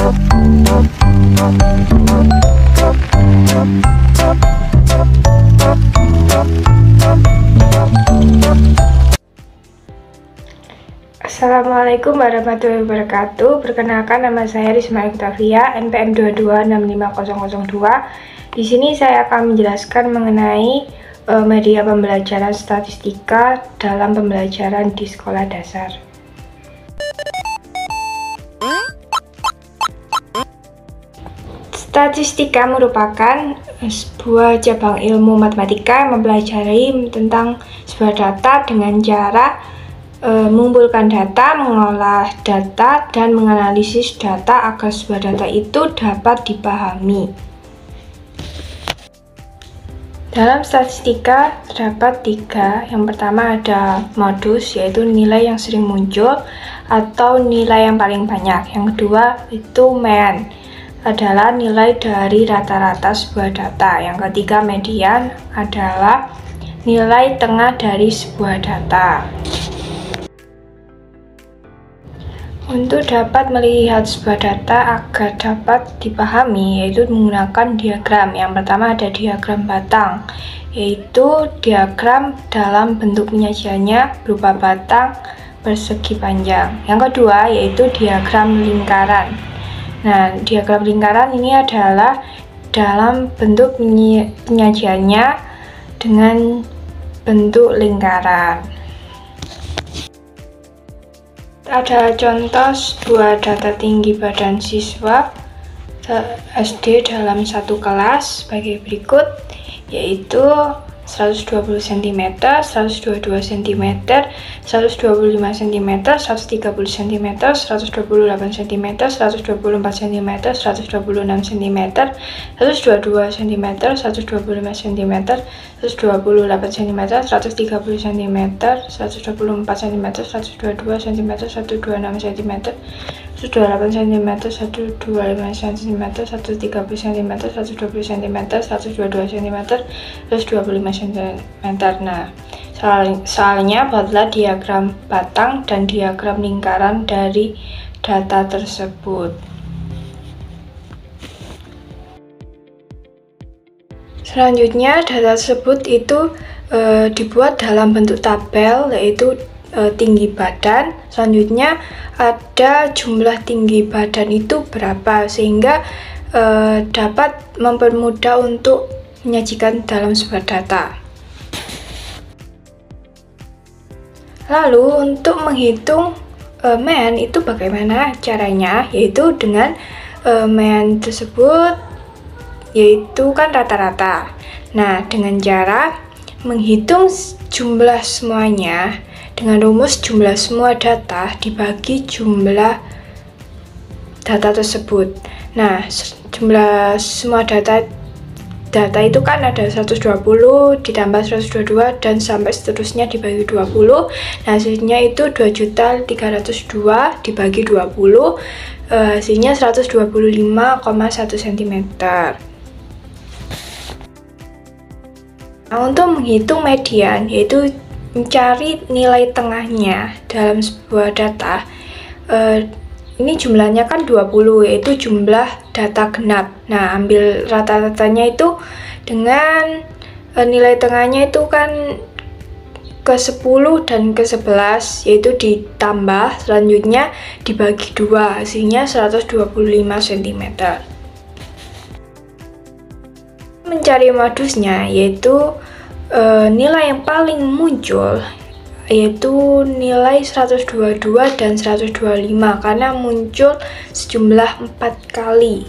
Assalamualaikum warahmatullahi wabarakatuh. Perkenalkan, nama saya Risma Octavia, NPM 2265002. Di sini saya akan menjelaskan mengenai media pembelajaran statistika dalam pembelajaran di sekolah dasar. Statistika merupakan sebuah cabang ilmu matematika yang mempelajari tentang sebuah data dengan cara mengumpulkan data, mengolah data, dan menganalisis data agar sebuah data itu dapat dipahami. Dalam statistika terdapat 3. Yang pertama ada modus, yaitu nilai yang sering muncul atau nilai yang paling banyak. Yang kedua itu mean, adalah nilai dari rata-rata sebuah data. Yang ketiga median, adalah nilai tengah dari sebuah data. Untuk dapat melihat sebuah data agar dapat dipahami, yaitu menggunakan diagram. Yang pertama ada diagram batang, yaitu diagram dalam bentuk penyajiannya berupa batang persegi panjang. Yang kedua yaitu diagram lingkaran. Nah, diagram lingkaran ini adalah dalam bentuk penyajiannya dengan bentuk lingkaran. Ada contoh sebuah data tinggi badan siswa SD dalam satu kelas sebagai berikut, yaitu 120 cm, 122 cm, 125 cm, 130 cm, 128 cm, 124 cm, 126 cm, 122 cm, 125 cm, 128 cm, 130 cm, 124 cm, 122 cm, 126 cm, 128 cm, 125 cm, 130 cm, 120 cm, 122 cm, 125 cm. Nah, soalnya buatlah diagram batang dan diagram lingkaran dari data tersebut. Selanjutnya, data tersebut itu dibuat dalam bentuk tabel, yaitu tinggi badan. Selanjutnya ada jumlah tinggi badan itu berapa, sehingga dapat mempermudah untuk menyajikan dalam sebuah data. Lalu untuk menghitung mean itu bagaimana caranya, yaitu dengan mean tersebut yaitu kan rata-rata. Nah, dengan cara menghitung jumlah semuanya dengan rumus jumlah semua data dibagi jumlah data tersebut. Nah, jumlah semua data itu kan ada 120 ditambah 122 dan sampai seterusnya dibagi 20. Nah, hasilnya itu 2.302 dibagi 20, hasilnya 125,1 cm. Nah, untuk menghitung median, yaitu mencari nilai tengahnya dalam sebuah data, ini jumlahnya kan 20, yaitu jumlah data genap. Nah, ambil rata-ratanya itu dengan nilai tengahnya itu kan ke 10 dan ke 11, yaitu ditambah, selanjutnya dibagi 2, hasilnya 125 cm. Mencari modusnya, yaitu nilai yang paling muncul, yaitu nilai 122 dan 125 karena muncul sejumlah 4 kali.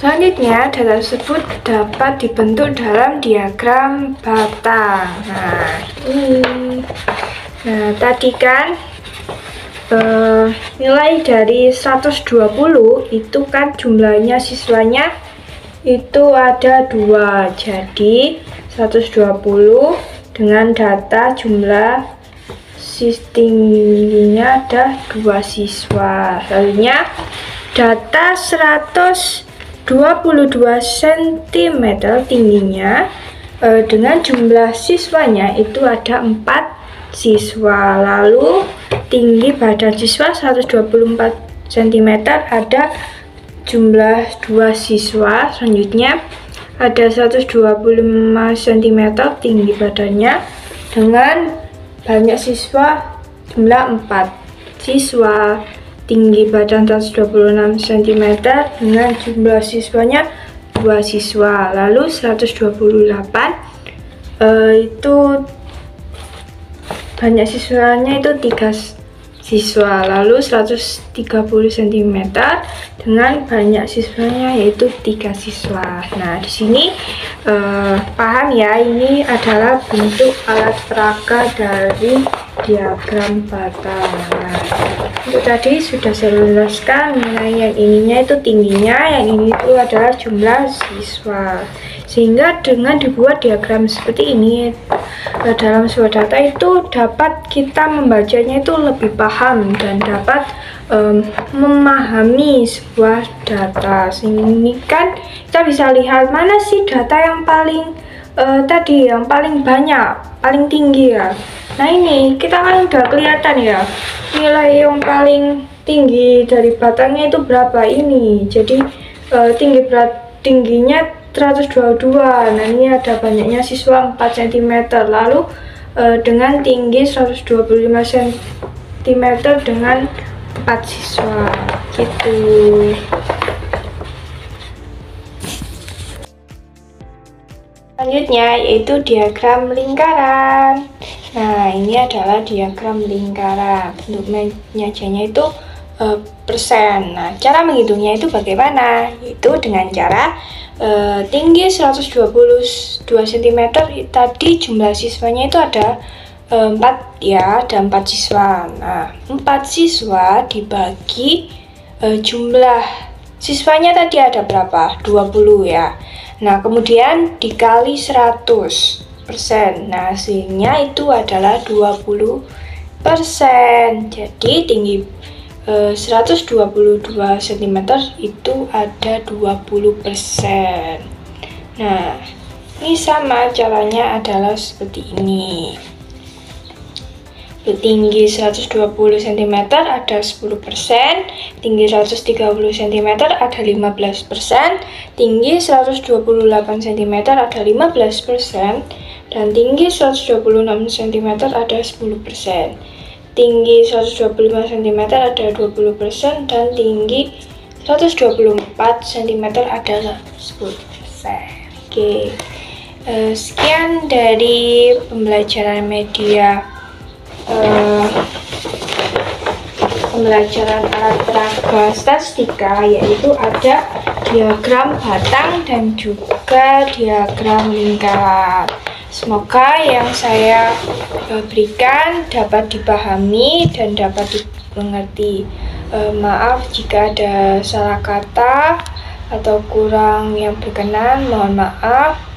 Selanjutnya, data tersebut dapat dibentuk dalam diagram batang. Nah, ini. Nah, tadi kan nilai dari 120 itu kan jumlahnya siswanya itu ada 2. Jadi, 120 dengan data jumlah tingginya ada 2 siswa. Selanjutnya, data 122 cm tingginya dengan jumlah siswanya itu ada 4 siswa. Lalu tinggi badan siswa 124 cm ada jumlah 2 siswa. Selanjutnya ada 125 cm tinggi badannya dengan banyak siswa jumlah 4 siswa. Tinggi badan 126 cm dengan jumlah siswanya 2 siswa. Lalu 128 itu banyak siswanya itu 3 siswa. Lalu 130 cm dengan banyak siswanya yaitu 3 siswa. Nah, di sini paham ya, ini adalah bentuk alat peraga dari diagram batang. Nah, itu tadi sudah saya jelaskan mengenai yang ininya itu tingginya, yang ini itu adalah jumlah siswa. Sehingga dengan dibuat diagram seperti ini dalam sebuah data itu dapat kita membacanya itu lebih paham dan dapat memahami sebuah data. Sehingga kan kita bisa lihat mana sih data yang paling yang paling banyak, paling tinggi ya. Nah, ini kita kan udah kelihatan ya nilai yang paling tinggi dari batangnya itu berapa ini. Jadi tingginya 122. Nah, ini ada banyaknya siswa 4 cm. Lalu dengan tinggi 125 cm dengan 4 siswa gitu. Selanjutnya yaitu diagram lingkaran. Nah, ini adalah diagram lingkaran. Bentuk menyajanya itu persen. Nah, cara menghitungnya itu bagaimana? Yaitu dengan cara tinggi 122 cm tadi jumlah siswanya itu ada 4 ya, ada 4 siswa. Nah, 4 siswa dibagi jumlah siswanya tadi ada berapa? 20 ya. Nah, kemudian dikali 100%. Nah, hasilnya itu adalah 20%. Jadi tinggi 122 cm itu ada 20%. Nah, ini sama caranya adalah seperti ini. Tinggi 120 cm ada 10%, tinggi 130 cm ada 15%, tinggi 128 cm ada 15%, dan tinggi 126 cm ada 10%. Tinggi 125 cm ada 20%, dan tinggi 124 cm adalah 10%. Oke, sekian dari pembelajaran media pembelajaran alat peraga statistika, yaitu ada diagram batang dan juga diagram lingkaran. Semoga yang saya berikan dapat dipahami dan dapat dimengerti. Maaf jika ada salah kata atau kurang yang berkenan, mohon maaf.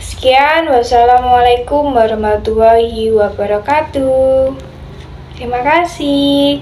Sekian, wassalamualaikum warahmatullahi wabarakatuh. Terima kasih.